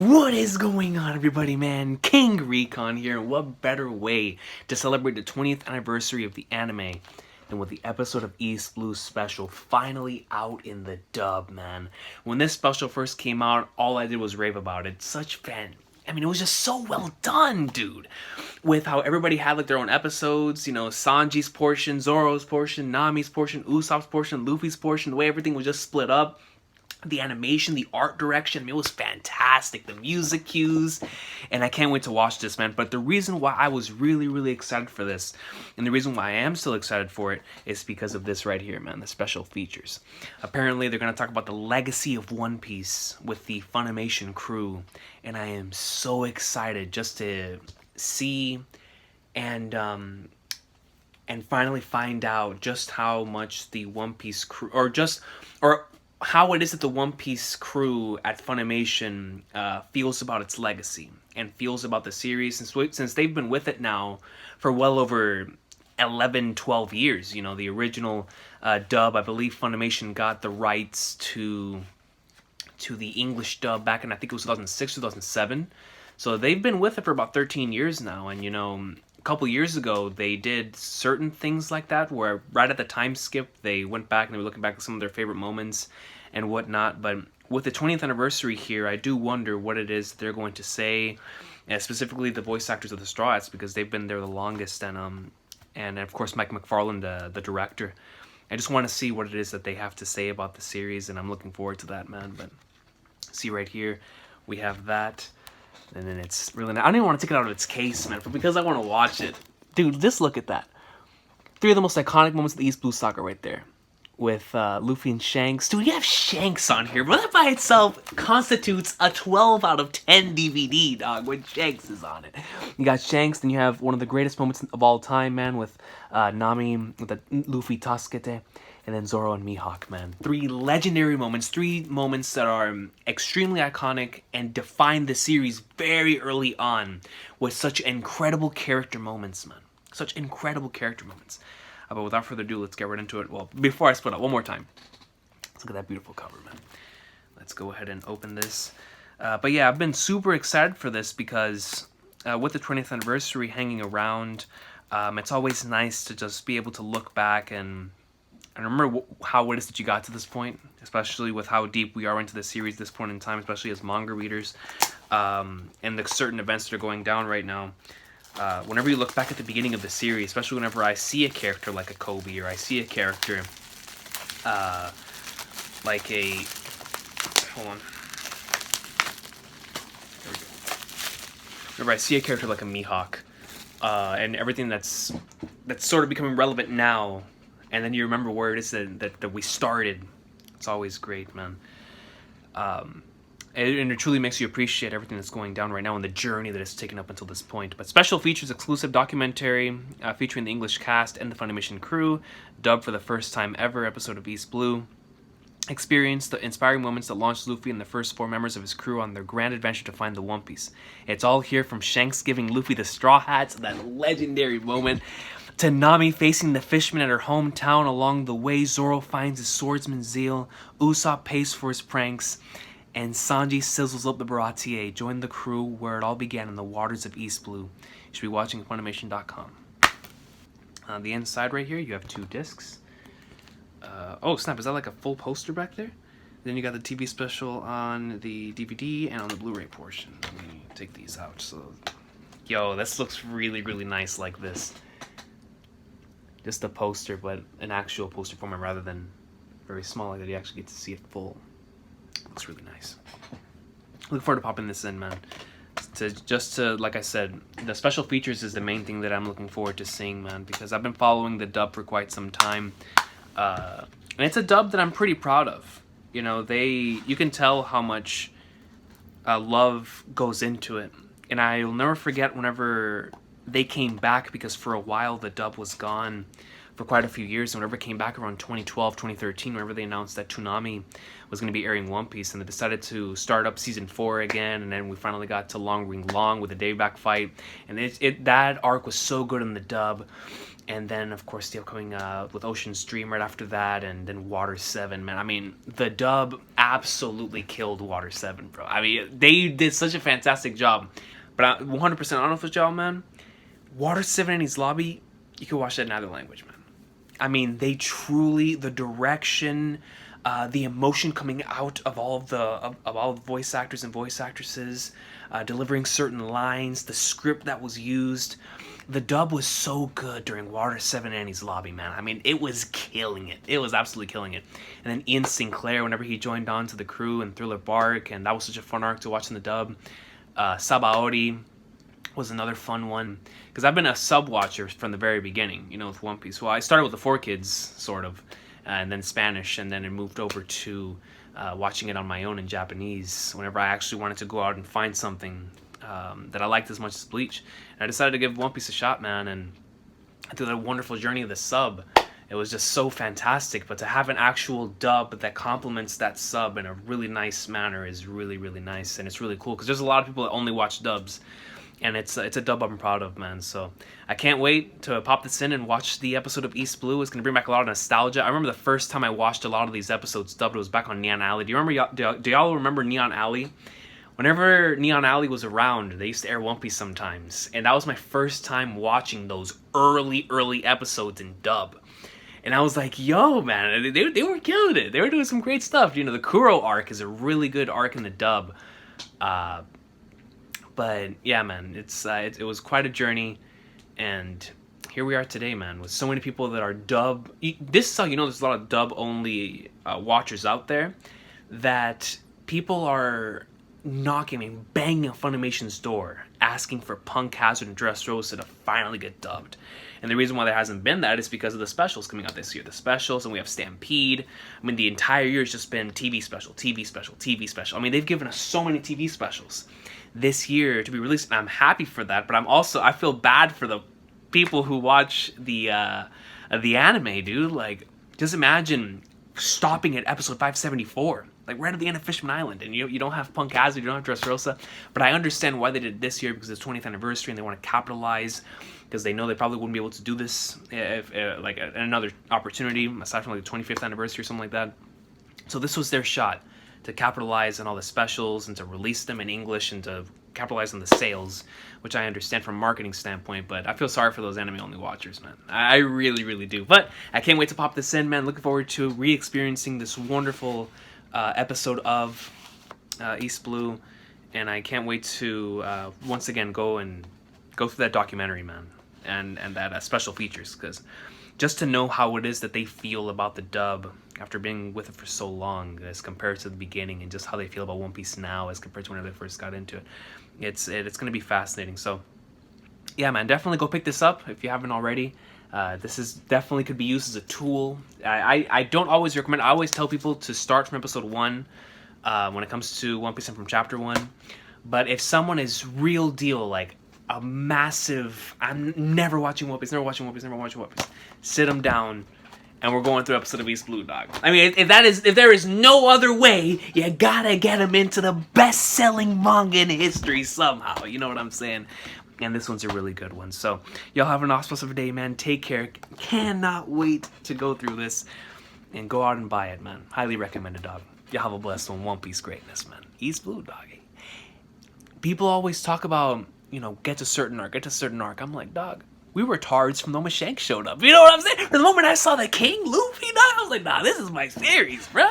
What is going on, everybody, man? King Recon here, and what better way to celebrate the 20th anniversary of the anime than with the episode of East Blue special finally out in the dub, man. When this special first came out, all I did was rave about it. It was just so well done, dude. With how everybody had like their own episodes, Sanji's portion, Zoro's portion, Nami's portion, Usopp's portion, Luffy's portion, the way everything was just split up. The animation, the art direction, it was fantastic. The music cues, and I can't wait to watch this, man. But the reason why I was really excited for this, and the reason why I am still excited for it, is because of this right here, man, the special features. Apparently, they're going to talk about the legacy of One Piece with the Funimation crew, and I am so excited just to see and finally find out just how much the One Piece crew, or how it is that the One Piece crew at Funimation feels about its legacy and feels about the series since they've been with it now for well over 11-12 years. The original dub, I believe Funimation got the rights to the English dub back in, I think it was 2006, 2007. So they've been with it for about 13 years now, and a couple years ago they did certain things like that where right at the time skip they went back and they were looking back at some of their favorite moments and whatnot. But with the 20th anniversary here, I do wonder what it is they're going to say, specifically the voice actors of the Straw Hats, because they've been there the longest, and of course Mike McFarlane, the director. I just want to see what it is that they have to say about the series, and I'm looking forward to that, man. But see right here, we have that. And then it's really nice. I don't even want to take it out of its case, man, but because I want to watch it. Dude, just look at that. 3 of the most iconic moments of the East Blue Saga right there. With Luffy and Shanks. Dude, you have Shanks on here, but that by itself constitutes a 12 out of 10 DVD, dog, when Shanks is on it. You got Shanks, then you have one of the greatest moments of all time, man, with Nami, with the Luffy Tasukete, and then Zoro and Mihawk, man. 3 legendary moments, 3 moments that are extremely iconic and define the series very early on with such incredible character moments, man. Such incredible character moments. But without further ado, let's get right into it. Well, before I split up, one more time. Let's look at that beautiful cover, man. Let's go ahead and open this. But yeah, I've been super excited for this because with the 20th anniversary hanging around, it's always nice to just be able to look back and remember how it is that you got to this point, especially with how deep we are into the series at this point in time, especially as manga readers, and the certain events that are going down right now. Whenever you look back at the beginning of the series, especially whenever I see a character like a Kobe, or I see a character like a... Hold on. There we go. Whenever I see a character like a Mihawk, and everything that's sort of becoming relevant now, and then you remember where it is that we started, it's always great, man. And it truly makes you appreciate everything that's going down right now and the journey that it's taken up until this point. But special features, exclusive documentary featuring the English cast and the Funimation crew, dubbed for the first time ever, episode of East Blue. Experience the inspiring moments that launched Luffy and the first 4 members of his crew on their grand adventure to find the One Piece. It's all here from Shanks giving Luffy the Straw Hats, that legendary moment, to Nami facing the fishermen at her hometown. Along the way, Zoro finds his swordsman's zeal, Usopp pays for his pranks, and Sanji sizzles up the Baratier. Join the crew where it all began in the waters of East Blue. You should be watching Funimation.com. On the inside right here, you have 2 discs. Oh snap, is that like a full poster back there? Then you got the TV special on the DVD and on the Blu-ray portion. Let me take these out. So, yo, this looks really nice like this. Just a poster, but an actual poster format rather than very small like that. You actually get to see it full. Looks really nice. Look forward to popping this in, man. Like I said, the special features is the main thing that I'm looking forward to seeing, man, because I've been following the dub for quite some time, and it's a dub that I'm pretty proud of. You can tell how much love goes into it, and I'll never forget whenever they came back, because for a while the dub was gone for quite a few years, and whenever it came back around 2012, 2013, whenever they announced that Toonami was going to be airing One Piece, and they decided to start up Season 4 again, and then we finally got to Long Ring Long with the Dayback fight, and that arc was so good in the dub, And then, of course, the upcoming with Ocean's Dream right after that, and then Water 7, man. I mean, the dub absolutely killed Water 7, bro. I mean, they did such a fantastic job. But 100% honest with y'all, man, Water 7 and his lobby, you can watch that in either language, man. I mean, they truly, the direction, the emotion coming out of all the voice actors and voice actresses, delivering certain lines, the script that was used. The dub was so good during Water 7 Annie's Lobby, man. I mean, it was killing it. It was absolutely killing it. And then Ian Sinclair, whenever he joined on to the crew in Thriller Bark, and that was such a fun arc to watch in the dub. Sabaody was another fun one. Because I've been a sub watcher from the very beginning, you know, with One Piece. Well, I started with the 4Kids, sort of, and then Spanish, and then it moved over to watching it on my own in Japanese whenever I actually wanted to go out and find something that I liked as much as Bleach. And I decided to give One Piece a shot, man, and through that wonderful journey of the sub, it was just so fantastic. But to have an actual dub that complements that sub in a really nice manner is really, really nice, and it's really cool, because there's a lot of people that only watch dubs, and it's a dub I'm proud of, man. So I can't wait to pop this in and watch the episode of East Blue. It's going to bring back a lot of nostalgia. I remember the first time I watched a lot of these episodes dubbed, it was back on Neon Alley. Do you remember? Do y'all remember Neon Alley? Whenever Neon Alley was around, they used to air One Piece sometimes, and that was my first time watching those early episodes in dub. And I was like, yo, man, they were killing it. They were doing some great stuff. You know, the Kuro arc is a really good arc in the dub. But yeah, man, it was quite a journey, and here we are today, man, with so many people that are dub. This is how you know there's a lot of dub-only watchers out there, that people are knocking and banging on Funimation's door, asking for Punk Hazard and Dressrosa to finally get dubbed. And the reason why there hasn't been that is because of the specials coming out this year. The specials, and we have Stampede. I mean, the entire year has just been TV special, TV special, TV special. I mean, they've given us so many TV specials this year to be released, and I'm happy for that. But I feel bad for the people who watch the anime, dude. Like, just imagine stopping at episode 574. Like, right at the end of Fishman Island, and you don't have Punk Hazard, you don't have Dressrosa. But I understand why they did it this year, because it's 20th anniversary, and they want to capitalize, because they know they probably wouldn't be able to do this if like another opportunity, aside from like the 25th anniversary or something like that. So this was their shot to capitalize on all the specials and to release them in English and to capitalize on the sales, which I understand from a marketing standpoint, but I feel sorry for those anime-only watchers, man. I really, really do. But I can't wait to pop this in, man. Looking forward to re-experiencing this wonderful episode of East Blue, and I can't wait to once again go through that documentary, man, and that special features, because just to know how it is that they feel about the dub after being with it for so long as compared to the beginning, and just how they feel about One Piece now as compared to when they first got into it, it's going to be fascinating. So yeah, man, definitely go pick this up if you haven't already. This is definitely could be used as a tool. I don't always recommend. I always tell people to start from episode 1 when it comes to One Piece and from chapter 1. But if someone is real deal, like a massive, I'm never watching One Piece, sit them down, and we're going through an episode of East Blue, dog. I mean, if there is no other way, you gotta get them into the best-selling manga in history somehow. You know what I'm saying? And this one's a really good one. So y'all have an awesome day, man. Take care. Cannot wait to go through this and go out and buy it, man. Highly recommended, dog. Y'all have a blessed one. One Piece greatness, man. East Blue, dog. People always talk about, you know, get to certain arc. I'm like, dog, we were tards from the moment Shanks showed up. You know what I'm saying? From the moment I saw the King Luffy, dog, I was like, nah, this is my series, bro.